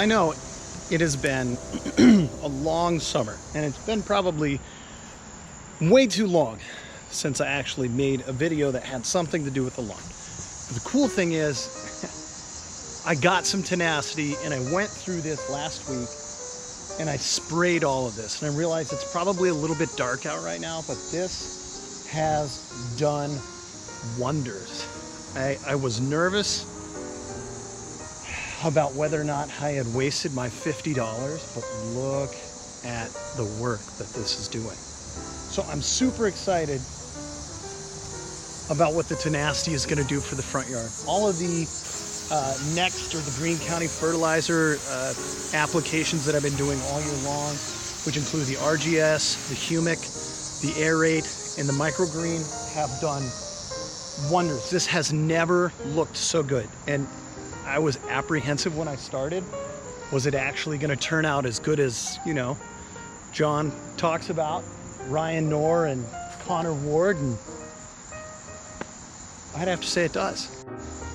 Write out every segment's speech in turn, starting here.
I know it has been a long summer, and it's been probably way too long since I actually made a video that had something to do with the lawn. But the cool thing is I got some tenacity and I went through this last week and I sprayed all of this, and I realized it's probably a little bit dark out right now, but this has done wonders. I was nervous about whether or not I had wasted my $50, but look at the work that this is doing. So I'm super excited about what the tenacity is going to do for the front yard. All of the Next, or the Green County fertilizer applications that I've been doing all year long, which include the RGS, the Humic, the Aerate, and the Microgreen, have done wonders. This has never looked so good, and I was apprehensive when I started. Was it actually going to turn out as good as, you know, John talks about, Ryan Knorr and Connor Ward? And I'd have to say it does.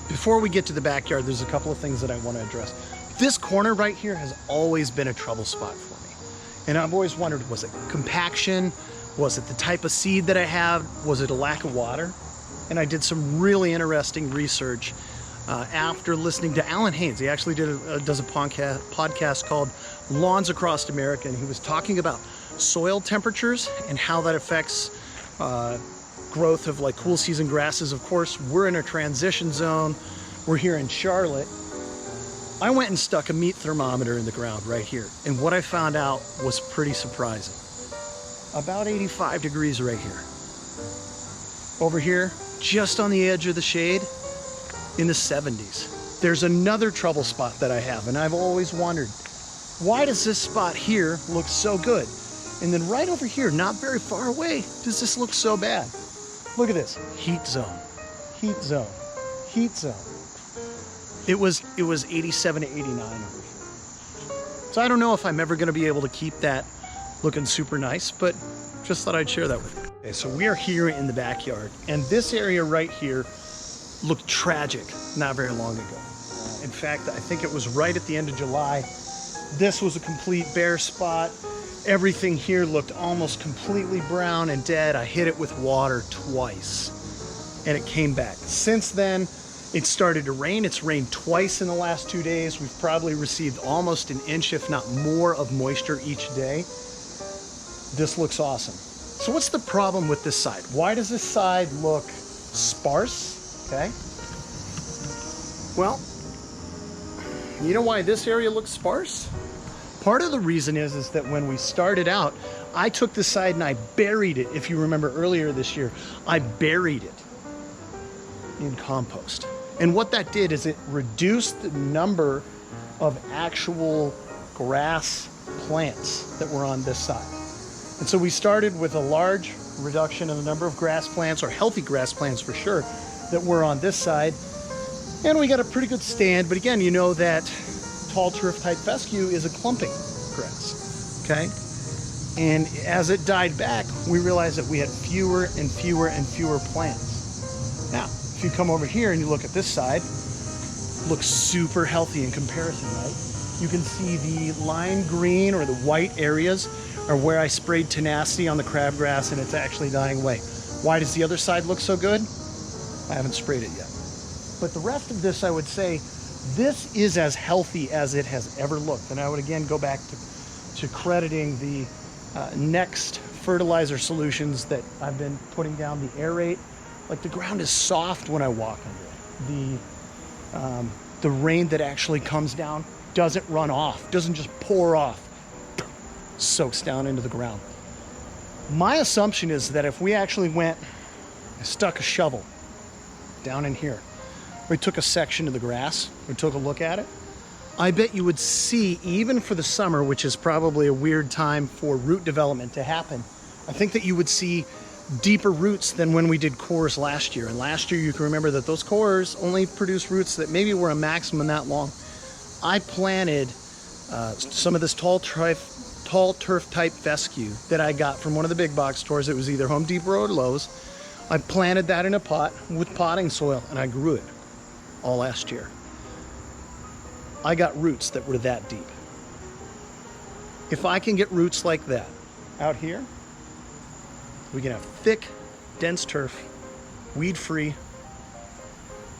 Before we get to the backyard, there's a couple of things that I want to address. This corner right here has always been a trouble spot for me. And I've always wondered, was it compaction? Was it the type of seed that I have? Was it a lack of water? And I did some really interesting research after listening to Alan Haynes. He actually does a podcast called Lawns Across America, and he was talking about soil temperatures and how that affects growth of like cool season grasses. Of course, we're in a transition zone. We're here in Charlotte. I went and stuck a meat thermometer in the ground right here, and what I found out was pretty surprising. About 85 degrees right here. Over here, just on the edge of the shade, in the 70s. There's another trouble spot that I have, and I've always wondered, why does this spot here look so good? And then right over here, not very far away, does this look so bad? Look at this, heat zone, heat zone, heat zone. It was 87 to 89 over here. So I don't know if I'm ever gonna be able to keep that looking super nice, but just thought I'd share that with you. Okay, so we are here in the backyard, and this area right here looked tragic not very long ago. In fact, I think it was right at the end of July. This was a complete bare spot. Everything here looked almost completely brown and dead. I hit it with water twice and it came back. Since then, it started to rain. It's rained twice in the last 2 days. We've probably received almost an inch, if not more, of moisture each day. This looks awesome. So what's the problem with this side? Why does this side look sparse? Okay. Well, you know why this area looks sparse? Part of the reason is that when we started out, I took the side and I buried it. If you remember earlier this year, I buried it in compost. And what that did is it reduced the number of actual grass plants that were on this side. And so we started with a large reduction in the number of grass plants, or healthy grass plants for sure, that were on this side. And we got a pretty good stand, but again, you know that tall turf type fescue is a clumping grass, okay? And as it died back, we realized that we had fewer and fewer and fewer plants. Now, if you come over here and you look at this side, looks super healthy in comparison, right? You can see the lime green or the white areas are where I sprayed tenacity on the crabgrass, and it's actually dying away. Why does the other side look so good? I haven't sprayed it yet. But the rest of this, I would say, this is as healthy as it has ever looked. And I would again go back to crediting the Next fertilizer solutions that I've been putting down, the Aerate. Like, the ground is soft when I walk under it. The rain that actually comes down doesn't run off, doesn't just pour off, soaks down into the ground. My assumption is that if we actually went and stuck a shovel down in here, we took a section of the grass, we took a look at it, I bet you would see, even for the summer, which is probably a weird time for root development to happen, I think that you would see deeper roots than when we did cores last year. And last year, you can remember that those cores only produced roots that maybe were a maximum that long. I planted some of this tall turf type fescue that I got from one of the big box stores. It was either Home Depot or Lowe's. I planted that in a pot with potting soil, and I grew it all last year. I got roots that were that deep. If I can get roots like that out here, we can have thick, dense turf, weed-free.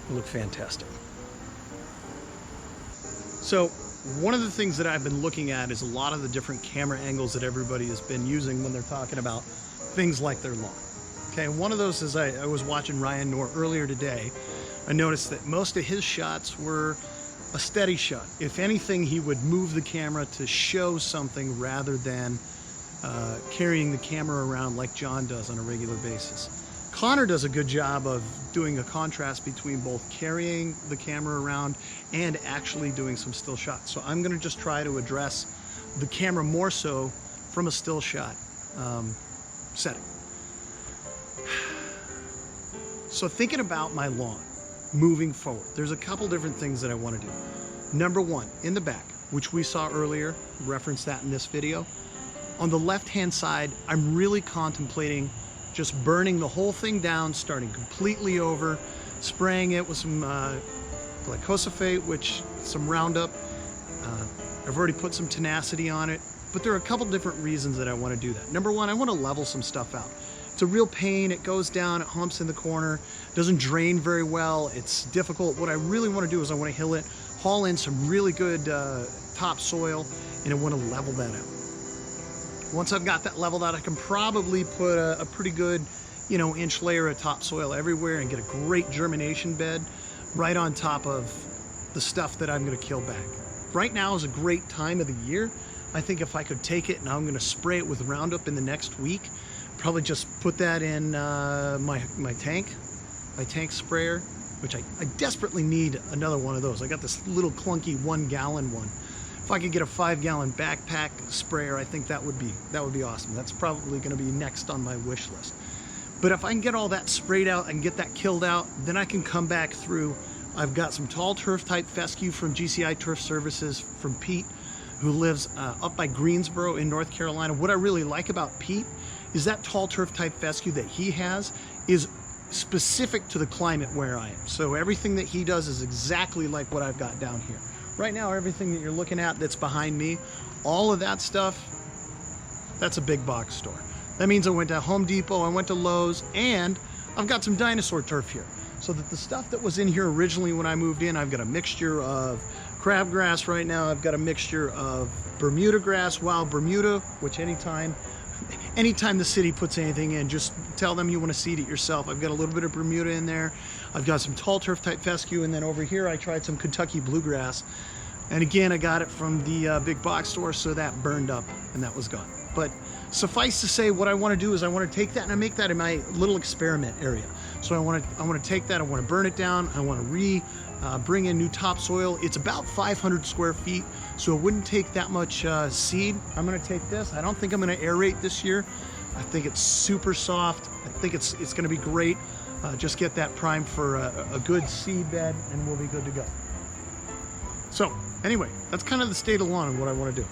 It'll look fantastic. So one of the things that I've been looking at is a lot of the different camera angles that everybody has been using when they're talking about things like their lawn. Okay, one of those is I was watching Ryan Knorr earlier today. I noticed that most of his shots were a steady shot. If anything, he would move the camera to show something rather than carrying the camera around like John does on a regular basis. Connor does a good job of doing a contrast between both carrying the camera around and actually doing some still shots. So I'm gonna just try to address the camera more so from a still shot setting. So thinking about my lawn moving forward, there's a couple different things that I want to do. Number one, in the back, which we saw earlier, reference that in this video. On the left-hand side, I'm really contemplating just burning the whole thing down, starting completely over, spraying it with some glyphosate, which some Roundup. I've already put some tenacity on it, but there are a couple different reasons that I want to do that. Number one, I want to level some stuff out. It's a real pain. It goes down, it humps in the corner, doesn't drain very well. It's difficult. What I really want to do is I want to haul in some really good topsoil, and I want to level that out. Once I've got that leveled out, I can probably put a pretty good, inch layer of topsoil everywhere and get a great germination bed right on top of the stuff that I'm going to kill back. Right now is a great time of the year. I think if I could take it and I'm going to spray it with Roundup in the next week, probably just put that in my tank sprayer, which I desperately need another one of those. I got this little clunky 1 gallon one. If I could get a 5 gallon backpack sprayer, I think that would be awesome. That's probably going to be next on my wish list. But if I can get all that sprayed out and get that killed out, then I can come back through. I've got some tall turf type fescue from GCI Turf Services from Pete, who lives up by Greensboro in North Carolina. What I really like about Pete is that tall turf type fescue that he has is specific to the climate where I am. So everything that he does is exactly like what I've got down here. Right now, everything that you're looking at that's behind me, all of that stuff, that's a big box store. That means I went to Home Depot, I went to Lowe's, and I've got some dinosaur turf here. So that the stuff that was in here originally when I moved in, I've got a mixture of crabgrass right now. I've got a mixture of Bermuda grass, wild Bermuda, which anytime the city puts anything in, just tell them you want to seed it yourself. I've got a little bit of Bermuda in there. I've got some tall turf type fescue, and then over here I tried some Kentucky bluegrass. And again, I got it from the big box store, so that burned up and that was gone. But suffice to say, what I want to do is I want to take that and I make that in my little experiment area. So I want to take that, I want to burn it down, I want to bring in new topsoil. It's about 500 square feet, so it wouldn't take that much seed. I'm going to take this. I don't think I'm going to aerate this year. I think it's super soft. I think it's going to be great. Just get that primed for a good seed bed and we'll be good to go. So anyway, that's kind of the state of the lawn and what I want to do.